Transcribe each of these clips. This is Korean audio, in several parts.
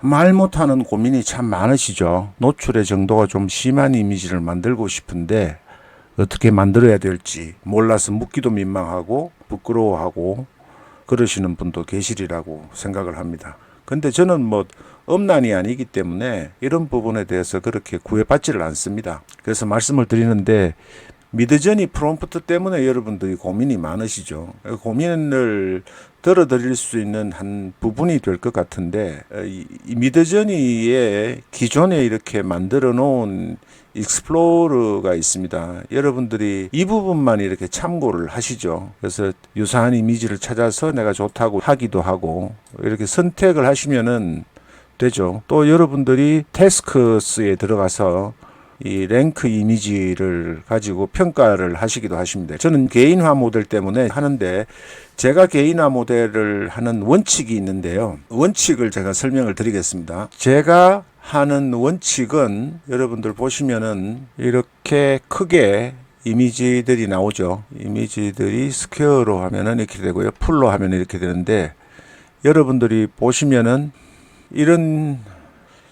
말 못하는 고민이 참 많으시죠. 노출의 정도가 좀 심한 이미지를 만들고 싶은데 어떻게 만들어야 될지 몰라서 묻기도 민망하고 부끄러워하고 그러시는 분도 계시리라고 생각을 합니다. 근데 저는 뭐 엄난이 아니기 때문에 이런 부분에 대해서 그렇게 구애받지를 않습니다. 그래서 말씀을 드리는데 미드저니 프롬프트 때문에 여러분들이 고민이 많으시죠. 고민을 들어드릴 수 있는 한 부분이 될 것 같은데 이 미드저니의 기존에 이렇게 만들어 놓은 익스플로러가 있습니다. 여러분들이 이 부분만 이렇게 참고를 하시죠. 그래서 유사한 이미지를 찾아서 내가 좋다고 하기도 하고 이렇게 선택을 하시면은 되죠. 또 여러분들이 태스크스에 들어가서 이 랭크 이미지를 가지고 평가를 하시기도 하십니다. 저는 개인화 모델 때문에 하는데 제가 개인화 모델을 하는 원칙이 있는데요. 원칙을 제가 설명을 드리겠습니다. 제가 하는 원칙은 여러분들 보시면은 이렇게 크게 이미지들이 나오죠. 이미지들이 스퀘어로 하면은 이렇게 되고요. 풀로 하면 이렇게 되는데 여러분들이 보시면은 이런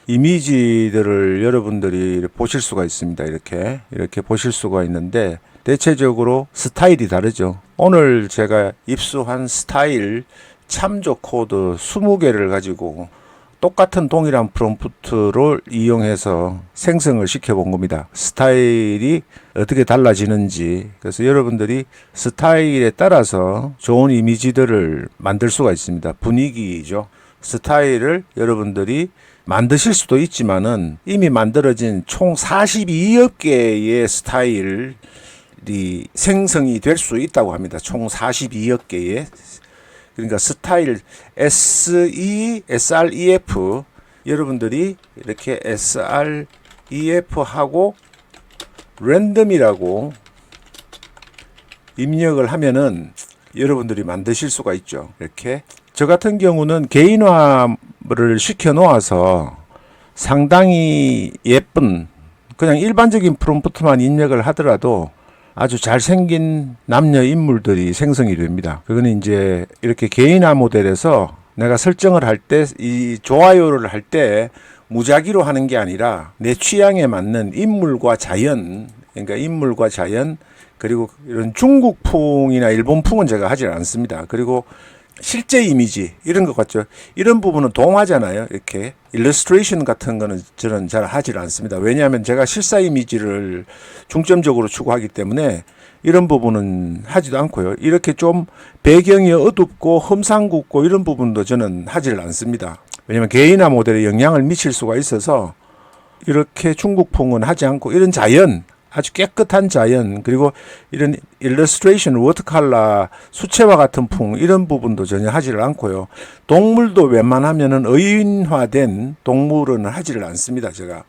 이미지들을 여러분들이 보실 수가 있습니다. 이렇게 보실 수가 있는데 대체적으로 스타일이 다르죠. 오늘 제가 입수한 스타일 참조 코드 20개를 가지고 똑같은 동일한 프롬프트를 이용해서 생성을 시켜본 겁니다. 스타일이 어떻게 달라지는지. 그래서 여러분들이 스타일에 따라서 좋은 이미지들을 만들 수가 있습니다. 분위기죠. 스타일을 여러분들이 만드실 수도 있지만은 이미 만들어진 총 42억 개의 스타일이 생성이 될 수 있다고 합니다. 총 42억 개의. 그러니까 스타일 SREF 여러분들이 이렇게 SREF 하고 랜덤이라고 입력을 하면은 여러분들이 만드실 수가 있죠. 이렇게 저 같은 경우는 개인화를 시켜 놓아서 상당히 예쁜 그냥 일반적인 프롬프트만 입력을 하더라도 아주 잘생긴 남녀 인물들이 생성이 됩니다. 그거는 이제 이렇게 개인화 모델에서 내가 설정을 할 때 이 좋아요를 할 때 무작위로 하는 게 아니라 내 취향에 맞는 인물과 자연, 그러니까 인물과 자연, 그리고 이런 중국풍이나 일본풍은 제가 하지 않습니다. 그리고 실제 이미지 이런 것 같죠. 이런 부분은 동화잖아요. 이렇게 일러스트레이션 같은 거는 저는 잘 하질 않습니다. 왜냐하면 제가 실사 이미지를 중점적으로 추구하기 때문에 이런 부분은 하지도 않고요. 이렇게 좀 배경이 어둡고 험상궂고 이런 부분도 저는 하질 않습니다. 왜냐하면 개인화 모델에 영향을 미칠 수가 있어서 이렇게 중국풍은 하지 않고 이런 자연, 아주 깨끗한 자연, 그리고 이런 일러스트레이션, 워터컬러, 수채화 같은 풍 이런 부분도 전혀 하지를 않고요. 동물도 웬만하면은 의인화된 동물은 하지를 않습니다. 제가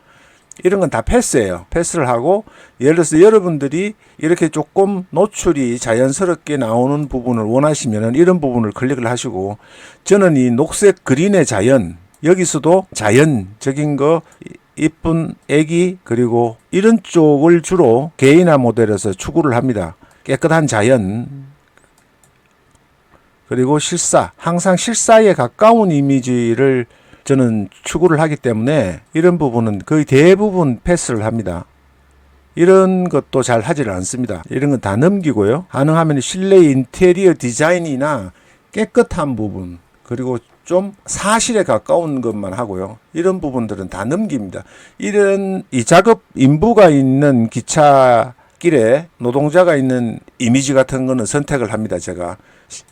이런 건 다 패스예요. 패스를 하고 예를 들어서 여러분들이 이렇게 조금 노출이 자연스럽게 나오는 부분을 원하시면은 이런 부분을 클릭을 하시고 저는 이 녹색 그린의 자연 여기서도 자연적인 거 이쁜 애기 그리고 이런 쪽을 주로 개인화 모델에서 추구를 합니다. 깨끗한 자연 그리고 실사 항상 실사에 가까운 이미지를 저는 추구를 하기 때문에 이런 부분은 거의 대부분 패스를 합니다. 이런 것도 잘 하지를 않습니다. 이런 건 다 넘기고요. 가능하면 실내 인테리어 디자인이나 깨끗한 부분 그리고 좀 사실에 가까운 것만 하고요. 이런 부분들은 다 넘깁니다. 이런 이 작업 인부가 있는 기차길에 노동자가 있는 이미지 같은 거는 선택을 합니다. 제가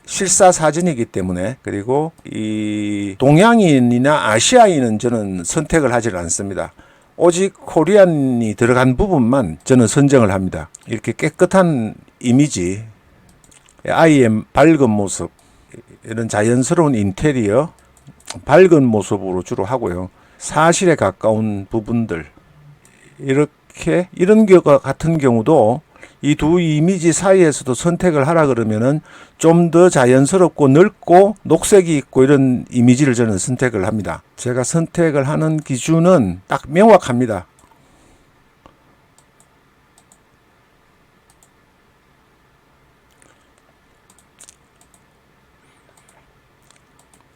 실사 사진이기 때문에. 그리고 이 동양인이나 아시아인은 저는 선택을 하지 않습니다. 오직 코리안이 들어간 부분만 저는 선정을 합니다. 이렇게 깨끗한 이미지, 아이의 밝은 모습, 이런 자연스러운 인테리어, 밝은 모습으로 주로 하고요. 사실에 가까운 부분들, 이렇게 이런 것 같은 경우도 이 두 이미지 사이에서도 선택을 하라 그러면은 좀 더 자연스럽고 넓고 녹색이 있고 이런 이미지를 저는 선택을 합니다. 제가 선택을 하는 기준은 딱 명확합니다.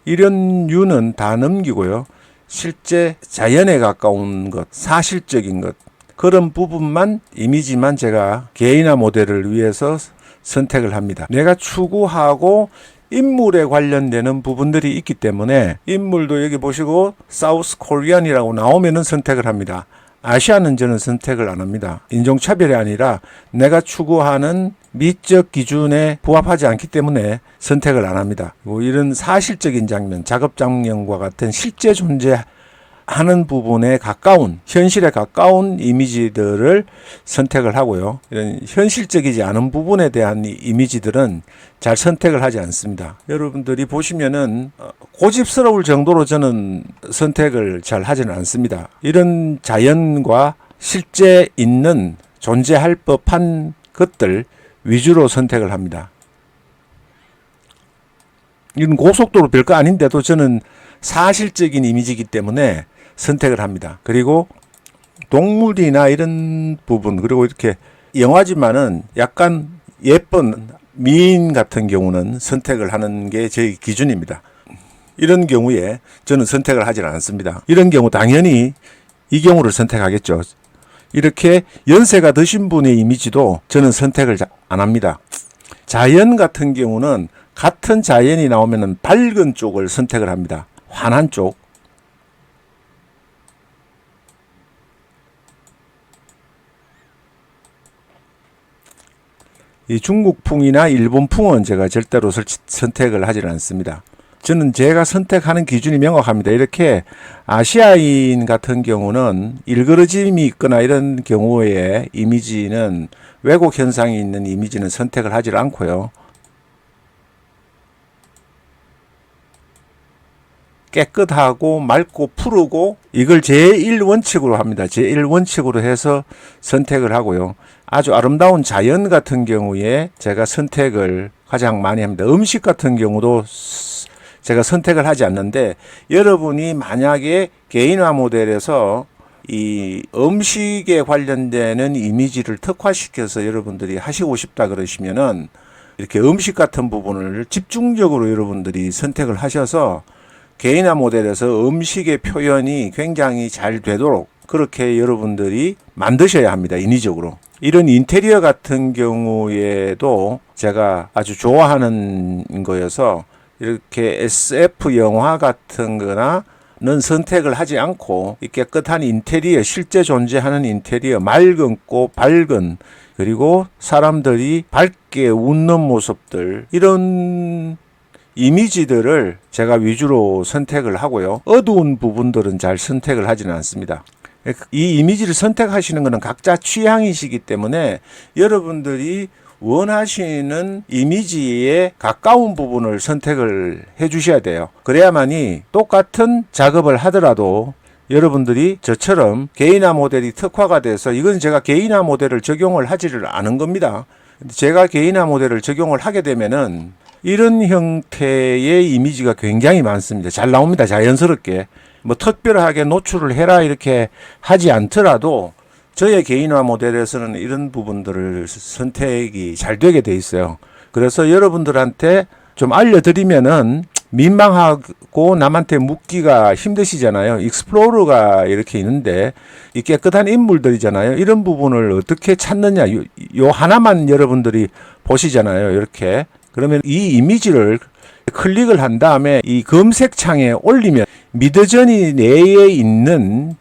이런 류는 다 넘기고요. 실제 자연에 가까운 것, 사실적인 것, 그런 부분만, 이미지만 제가 개인화 모델을 위해서 선택을 합니다. 내가 추구하고 인물에 관련되는 부분들이 있기 때문에 인물도 여기 보시고 사우스 코리안이라고 나오면은 선택을 합니다. 아시아는 저는 선택을 안 합니다. 인종차별이 아니라 내가 추구하는 미적 기준에 부합하지 않기 때문에 선택을 안 합니다. 뭐 이런 사실적인 장면, 작업 장면과 같은 실제 존재하는 부분에 가까운, 현실에 가까운 이미지들을 선택을 하고요. 이런 현실적이지 않은 부분에 대한 이미지들은 잘 선택을 하지 않습니다. 여러분들이 보시면은 고집스러울 정도로 저는 선택을 잘 하지는 않습니다. 이런 자연과 실제 있는 존재할 법한 것들 위주로 선택을 합니다. 이건 고속도로 별거 아닌데도 저는 사실적인 이미지이기 때문에 선택을 합니다. 그리고 동물이나 이런 부분, 그리고 이렇게 영화지만은 약간 예쁜 미인 같은 경우는 선택을 하는 게 제 기준입니다. 이런 경우에 저는 선택을 하지 않습니다. 이런 경우 당연히 이 경우를 선택하겠죠. 이렇게 연세가 드신 분의 이미지도 저는 선택을 안 합니다. 자연 같은 경우는 같은 자연이 나오면 밝은 쪽을 선택을 합니다. 환한 쪽. 이 중국풍이나 일본풍은 제가 절대로 선택을 하지는 않습니다. 저는 제가 선택하는 기준이 명확합니다. 이렇게 아시아인 같은 경우는 일그러짐이 있거나 이런 경우에 이미지는 왜곡 현상이 있는 이미지는 선택을 하지 않고요. 깨끗하고 맑고 푸르고 이걸 제1원칙으로 합니다. 제1원칙으로 해서 선택을 하고요. 아주 아름다운 자연 같은 경우에 제가 선택을 가장 많이 합니다. 음식 같은 경우도 제가 선택을 하지 않는데, 여러분이 만약에 개인화 모델에서 이 음식에 관련되는 이미지를 특화시켜서 여러분들이 하시고 싶다 그러시면은 이렇게 음식 같은 부분을 집중적으로 여러분들이 선택을 하셔서 개인화 모델에서 음식의 표현이 굉장히 잘 되도록 그렇게 여러분들이 만드셔야 합니다. 인위적으로. 이런 인테리어 같은 경우에도 제가 아주 좋아하는 거여서 이렇게 SF 영화 같은 거나는 선택을 하지 않고 이 깨끗한 인테리어, 실제 존재하는 인테리어, 맑고 밝은, 그리고 사람들이 밝게 웃는 모습들, 이런 이미지들을 제가 위주로 선택을 하고요. 어두운 부분들은 잘 선택을 하지는 않습니다. 이 이미지를 선택하시는 것은 각자 취향이시기 때문에 여러분들이 원하시는 이미지에 가까운 부분을 선택을 해 주셔야 돼요. 그래야만이 똑같은 작업을 하더라도 여러분들이 저처럼 개인화 모델이 특화가 돼서, 이건 제가 개인화 모델을 적용을 하지를 않은 겁니다. 제가 개인화 모델을 적용을 하게 되면은 이런 형태의 이미지가 굉장히 많습니다. 잘 나옵니다. 자연스럽게. 뭐 특별하게 노출을 해라 이렇게 하지 않더라도 저의 개인화 모델에서는 이런 부분들을 선택이 잘 되게 돼 있어요. 그래서 여러분들한테 좀 알려드리면은 민망하고 남한테 묻기가 힘드시잖아요. 익스플로러가 이렇게 있는데 이 깨끗한 인물들이잖아요. 이런 부분을 어떻게 찾느냐, 요 하나만 여러분들이 보시잖아요. 이렇게. 그러면 이 이미지를 클릭을 한 다음에 이 검색창에 올리면 미드저니 내에 있는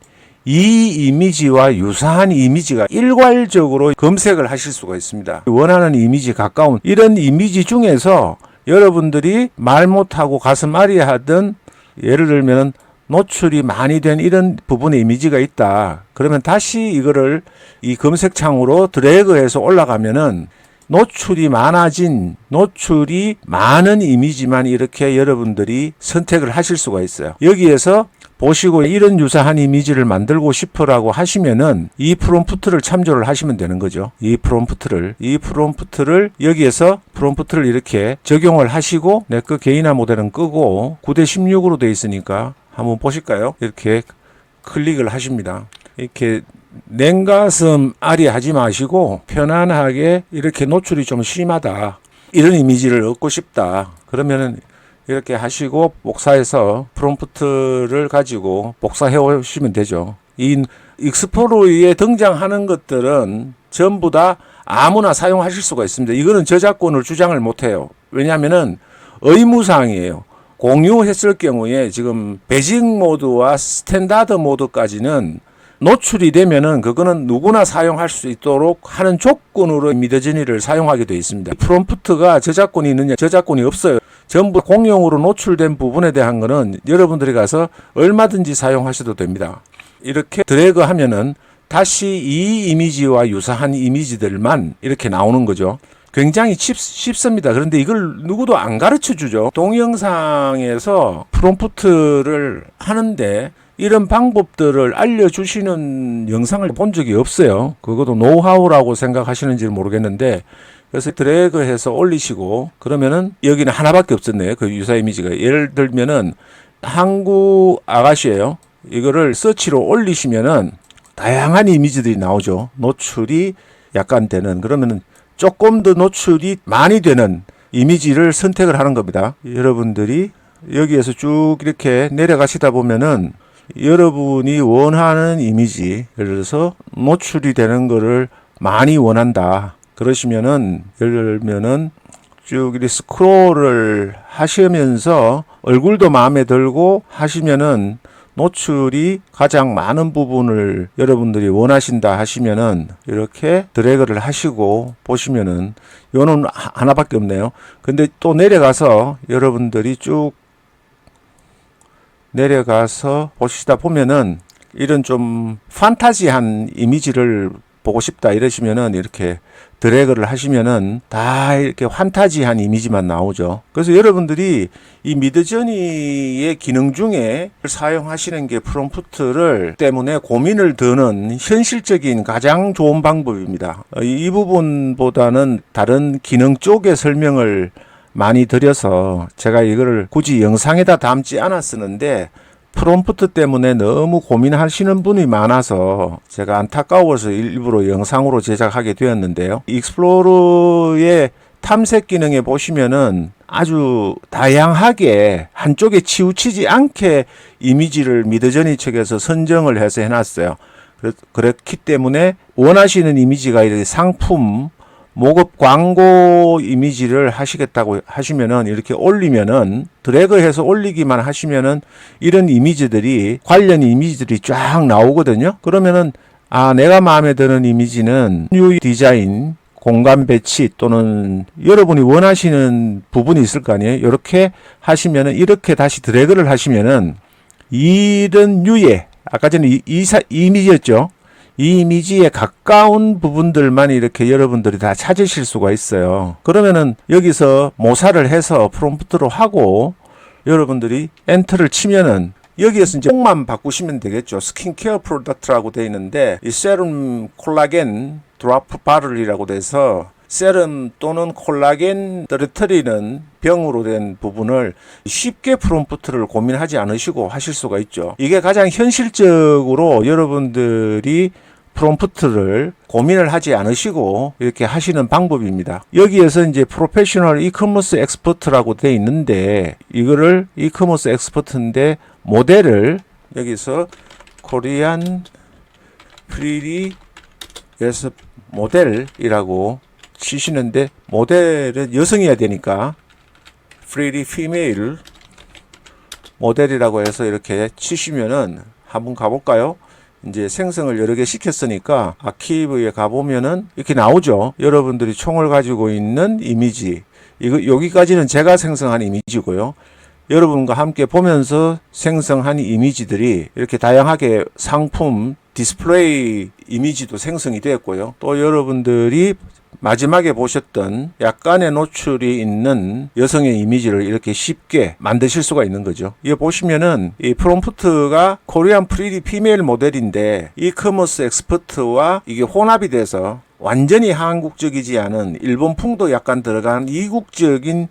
이 이미지와 유사한 이미지가 일괄적으로 검색을 하실 수가 있습니다. 원하는 이미지 가까운 이런 이미지 중에서 여러분들이 말 못하고 가슴 아리하던, 예를 들면 노출이 많이 된 이런 부분의 이미지가 있다. 그러면 다시 이거를 이 검색창으로 드래그해서 올라가면은 노출이 많아진, 노출이 많은 이미지만 이렇게 여러분들이 선택을 하실 수가 있어요. 여기에서 보시고 이런 유사한 이미지를 만들고 싶으라고 하시면은 이 프롬프트를 참조를 하시면 되는 거죠. 이 프롬프트를 여기에서 프롬프트를 이렇게 적용을 하시고, 내 거 개인화 모델은 끄고 9:16으로 되어 있으니까 한번 보실까요? 이렇게 클릭을 하십니다. 이렇게 냉가슴 아리 하지 마시고 편안하게 이렇게 노출이 좀 심하다, 이런 이미지를 얻고 싶다 그러면은 이렇게 하시고 복사해서 프롬프트를 가지고 복사해 오시면 되죠. 이 익스플로러에 등장하는 것들은 전부 다 아무나 사용하실 수가 있습니다. 이거는 저작권을 주장을 못해요. 왜냐하면은 의무사항이에요. 공유했을 경우에 지금 베이직 모드와 스탠다드 모드까지는 노출이 되면은 그거는 누구나 사용할 수 있도록 하는 조건으로 미드저니를 사용하게 되어 있습니다. 프롬프트가 저작권이 있느냐, 저작권이 없어요. 전부 공용으로 노출된 부분에 대한 거는 여러분들이 가서 얼마든지 사용하셔도 됩니다. 이렇게 드래그 하면은 다시 이 이미지와 유사한 이미지들만 이렇게 나오는 거죠. 굉장히 쉽습니다. 그런데 이걸 누구도 안 가르쳐 주죠. 동영상에서 프롬프트를 하는데 이런 방법들을 알려주시는 영상을 본 적이 없어요. 그것도 노하우라고 생각하시는지 모르겠는데, 그래서 드래그해서 올리시고, 그러면은 여기는 하나밖에 없었네요. 그 유사 이미지가. 예를 들면은 한국 아가씨예요. 이거를 서치로 올리시면은 다양한 이미지들이 나오죠. 노출이 약간 되는, 그러면은 조금 더 노출이 많이 되는 이미지를 선택을 하는 겁니다. 여러분들이 여기에서 쭉 이렇게 내려가시다 보면은 여러분이 원하는 이미지, 예를 들어서 노출이 되는 거를 많이 원한다. 그러시면은, 예를 들면은 쭉 이렇게 스크롤을 하시면서 얼굴도 마음에 들고 하시면은 노출이 가장 많은 부분을 여러분들이 원하신다 하시면은 이렇게 드래그를 하시고 보시면은 요는 하나밖에 없네요. 근데 또 내려가서 여러분들이 쭉 내려가서 보시다 보면은 이런 좀 판타지한 이미지를 보고 싶다 이러시면은 이렇게 드래그를 하시면은 다 이렇게 판타지한 이미지만 나오죠. 그래서 여러분들이 이 미드저니의 기능 중에 사용하시는 게 프롬프트를 때문에 고민을 드는 현실적인 가장 좋은 방법입니다. 이 부분보다는 다른 기능 쪽의 설명을 많이 드려서 제가 이거를 굳이 영상에다 담지 않았었는데 프롬프트 때문에 너무 고민하시는 분이 많아서 제가 안타까워서 일부러 영상으로 제작하게 되었는데요. 익스플로러의 탐색 기능에 보시면은 아주 다양하게 한쪽에 치우치지 않게 이미지를 미드저니 측에서 선정을 해서 해놨어요. 그렇기 때문에 원하시는 이미지가 이렇게 상품 모급 광고 이미지를 하시겠다고 하시면은 이렇게 올리면은 드래그해서 올리기만 하시면은 이런 이미지들이 관련 이미지들이 쫙 나오거든요. 그러면은 내가 마음에 드는 이미지는 뉴 디자인, 공간 배치 또는 여러분이 원하시는 부분이 있을 거 아니에요. 이렇게 하시면은 이렇게 다시 드래그를 하시면은 이런 류의 아까 전에 이 이미지였죠. 이 이미지에 가까운 부분들만 이렇게 여러분들이 다 찾으실 수가 있어요. 그러면은 여기서 모사를 해서 프롬프트로 하고 여러분들이 엔터를 치면은 여기에서 이제 만 바꾸시면 되겠죠. 스킨케어 프로덕트라고 되어 있는데 이 세럼 콜라겐 드로프 바를이라고 돼서 세럼 또는 콜라겐 떨어뜨리는 병으로 된 부분을 쉽게 프롬프트를 고민하지 않으시고 하실 수가 있죠. 이게 가장 현실적으로 여러분들이 프롬프트를 고민을 하지 않으시고 이렇게 하시는 방법입니다. 여기에서 이제 프로페셔널 이커머스 엑스퍼트라고 되어 있는데 이거를 이커머스 엑스퍼트인데 모델을 여기서 코리안 프리리에서 모델이라고 치시는데 모델은 여성이어야 되니까 프리리 피메일 모델이라고 해서 이렇게 치시면은 한번 가볼까요? 이제 생성을 여러 개 시켰으니까 아키브에 가보면은 이렇게 나오죠. 여러분들이 총을 가지고 있는 이미지. 이거 여기까지는 제가 생성한 이미지고요. 여러분과 함께 보면서 생성한 이미지들이 이렇게 다양하게 상품 디스플레이 이미지도 생성이 되었고요. 또 여러분들이 마지막에 보셨던 약간의 노출이 있는 여성의 이미지를 이렇게 쉽게 만드실 수가 있는 거죠. 이거 보시면은 이 프롬프트가 코리안 프리티 피메일 모델인데 이커머스 엑스퍼트와 이게 혼합이 돼서 완전히 한국적이지 않은 일본풍도 약간 들어간 이국적인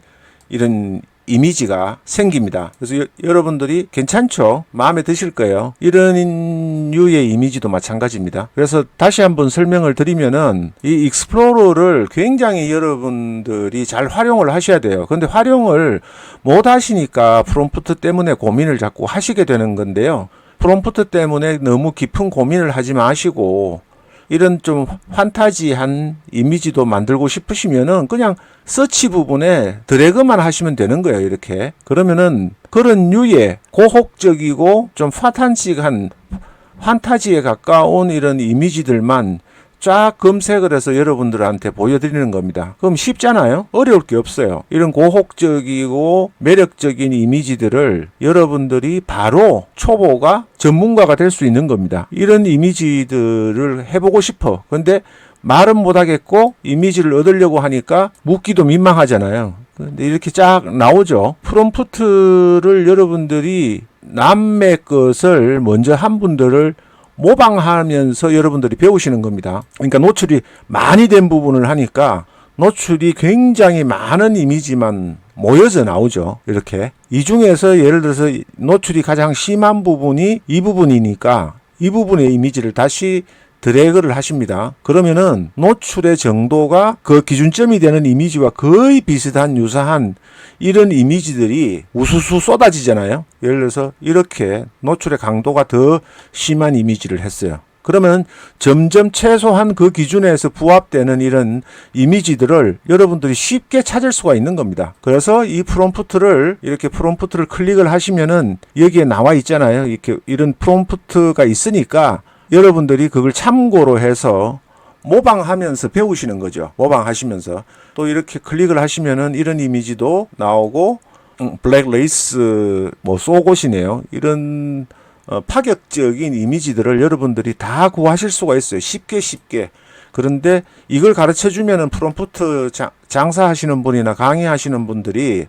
이런 이미지가 생깁니다. 그래서 여러분들이 괜찮죠? 마음에 드실 거예요. 이런 류의 이미지도 마찬가지입니다. 그래서 다시 한번 설명을 드리면은 이 익스플로러를 굉장히 여러분들이 잘 활용을 하셔야 돼요. 근데 활용을 못 하시니까 프롬프트 때문에 고민을 자꾸 하시게 되는 건데요. 프롬프트 때문에 너무 깊은 고민을 하지 마시고 이런 좀 판타지한 이미지도 만들고 싶으시면은 그냥 서치 부분에 드래그만 하시면 되는 거예요. 이렇게. 그러면은 그런 류의 고혹적이고 좀 판타지한 판타지에 가까운 이런 이미지들만 쫙 검색을 해서 여러분들한테 보여드리는 겁니다. 그럼 쉽잖아요? 어려울 게 없어요. 이런 고혹적이고 매력적인 이미지들을 여러분들이 바로 초보가 전문가가 될 수 있는 겁니다. 이런 이미지들을 해보고 싶어. 근데 말은 못하겠고 이미지를 얻으려고 하니까 묻기도 민망하잖아요. 근데 이렇게 쫙 나오죠. 프롬프트를 여러분들이 남의 것을 먼저 한 분들을 모방하면서 여러분들이 배우시는 겁니다. 그러니까 노출이 많이 된 부분을 하니까 노출이 굉장히 많은 이미지만 모여져 나오죠. 이렇게. 이 중에서 예를 들어서 노출이 가장 심한 부분이 이 부분이니까 이 부분의 이미지를 다시 드래그를 하십니다. 그러면은 노출의 정도가 그 기준점이 되는 이미지와 거의 비슷한 유사한 이런 이미지들이 우수수 쏟아지잖아요. 예를 들어서 이렇게 노출의 강도가 더 심한 이미지를 했어요. 그러면 점점 최소한 그 기준에서 부합되는 이런 이미지들을 여러분들이 쉽게 찾을 수가 있는 겁니다. 그래서 이 프롬프트를 이렇게 프롬프트를 클릭을 하시면은 여기에 나와 있잖아요. 이렇게 이런 프롬프트가 있으니까 여러분들이 그걸 참고로 해서 모방하면서 배우시는 거죠. 모방하시면서 또 이렇게 클릭을 하시면은 이런 이미지도 나오고 블랙 레이스 뭐 속옷이네요. 이런 파격적인 이미지들을 여러분들이 다 구하실 수가 있어요. 쉽게. 그런데 이걸 가르쳐 주면은 프롬프트 장사하시는 분이나 강의하시는 분들이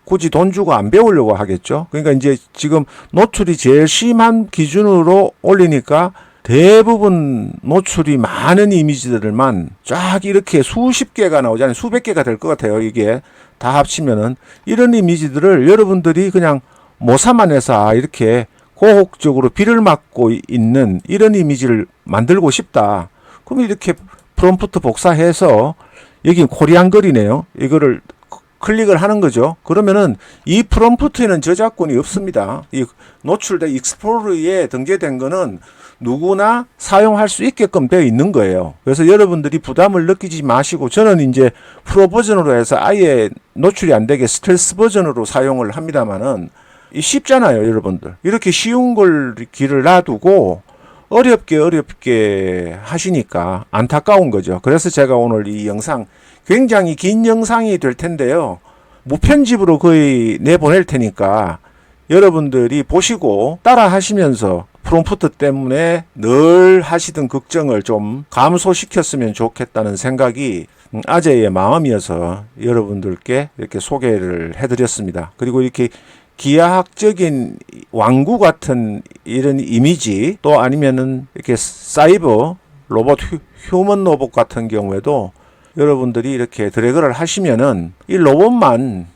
굳이 돈 주고 안 배우려고 하겠죠. 그러니까 이제 지금 노출이 제일 심한 기준으로 올리니까 대부분 노출이 많은 이미지들만 쫙 이렇게 수십 개가 나오잖아요. 수백 개가 될 것 같아요. 이게 다 합치면은 이런 이미지들을 여러분들이 그냥 모사만해서 이렇게 고혹적으로 비를 맞고 있는 이런 이미지를 만들고 싶다. 그럼 이렇게 프롬프트 복사해서 여기 코리안 거리네요. 이거를 클릭을 하는 거죠. 그러면은 이 프롬프트에는 저작권이 없습니다. 이 노출된 익스플로러에 등재된 거는 누구나 사용할 수 있게끔 되어 있는 거예요. 그래서 여러분들이 부담을 느끼지 마시고 저는 이제 프로 버전으로 해서 아예 노출이 안 되게 스텔스 버전으로 사용을 합니다만은 쉽잖아요, 여러분들. 이렇게 쉬운 걸 길을 놔두고 어렵게 하시니까 안타까운 거죠. 그래서 제가 오늘 이 영상 굉장히 긴 영상이 될 텐데요. 무편집으로 거의 내보낼 테니까 여러분들이 보시고 따라 하시면서 프롬프트 때문에 늘 하시던 걱정을 좀 감소시켰으면 좋겠다는 생각이 아재의 마음이어서 여러분들께 이렇게 소개를 해드렸습니다. 그리고 이렇게 기하학적인 왕구 같은 이런 이미지 또 아니면은 이렇게 사이버 로봇 휴먼 로봇 같은 경우에도 여러분들이 이렇게 드래그를 하시면은 이 로봇만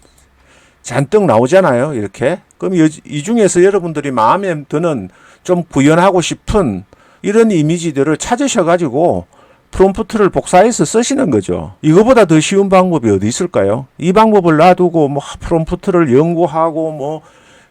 잔뜩 나오잖아요. 이렇게. 그럼 이 중에서 여러분들이 마음에 드는 좀 구현하고 싶은 이런 이미지들을 찾으셔가지고 프롬프트를 복사해서 쓰시는 거죠. 이거보다 더 쉬운 방법이 어디 있을까요? 이 방법을 놔두고 뭐 프롬프트를 연구하고 뭐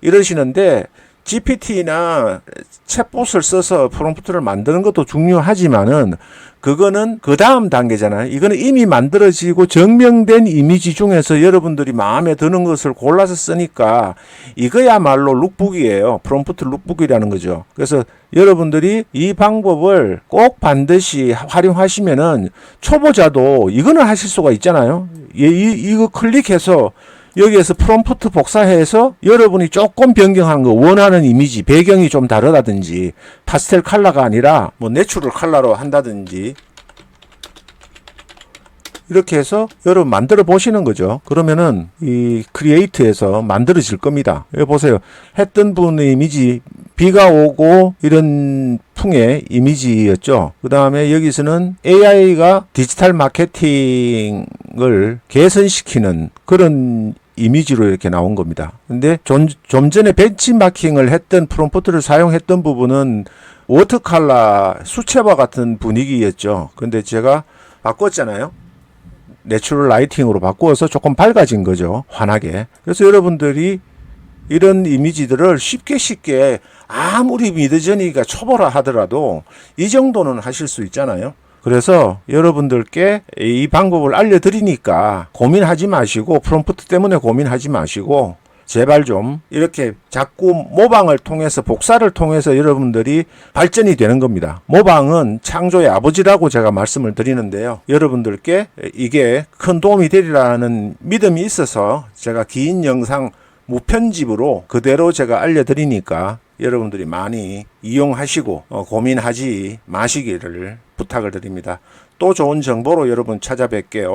이러시는데 GPT나 챗봇을 써서 프롬프트를 만드는 것도 중요하지만은 그거는 그 다음 단계잖아요. 이거는 이미 만들어지고 증명된 이미지 중에서 여러분들이 마음에 드는 것을 골라서 쓰니까 이거야말로 룩북이에요. 프롬프트 룩북이라는 거죠. 그래서 여러분들이 이 방법을 꼭 반드시 활용하시면은 초보자도 이거는 하실 수가 있잖아요. 이거 클릭해서 여기에서 프롬프트 복사해서 여러분이 조금 변경하는 거 원하는 이미지 배경이 좀 다르다든지 파스텔 컬러가 아니라 뭐 내추럴 컬러로 한다든지 이렇게 해서 여러분 만들어 보시는 거죠. 그러면은 이 크리에이트에서 만들어질 겁니다. 여기 보세요. 했던 분의 이미지 비가 오고 이런 풍의 이미지였죠. 그 다음에 여기서는 AI가 디지털 마케팅을 개선시키는 그런 이미지로 이렇게 나온 겁니다. 근데 좀 전에 벤치마킹을 했던 프롬프트를 사용했던 부분은 워터칼라 수채화 같은 분위기였죠. 근데 제가 바꿨잖아요. 내추럴 라이팅으로 바꾸어서 조금 밝아진 거죠. 환하게. 그래서 여러분들이 이런 이미지들을 쉽게 아무리 미드저니가 초보라 하더라도 이 정도는 하실 수 있잖아요. 그래서 여러분들께 이 방법을 알려드리니까 고민하지 마시고, 프롬프트 때문에 고민하지 마시고, 제발 좀 이렇게 자꾸 모방을 통해서, 복사를 통해서 여러분들이 발전이 되는 겁니다. 모방은 창조의 아버지라고 제가 말씀을 드리는데요. 여러분들께 이게 큰 도움이 되리라는 믿음이 있어서 제가 긴 영상 무편집으로 그대로 제가 알려드리니까 여러분들이 많이 이용하시고 고민하지 마시기를 부탁을 드립니다. 또 좋은 정보로 여러분 찾아뵐게요.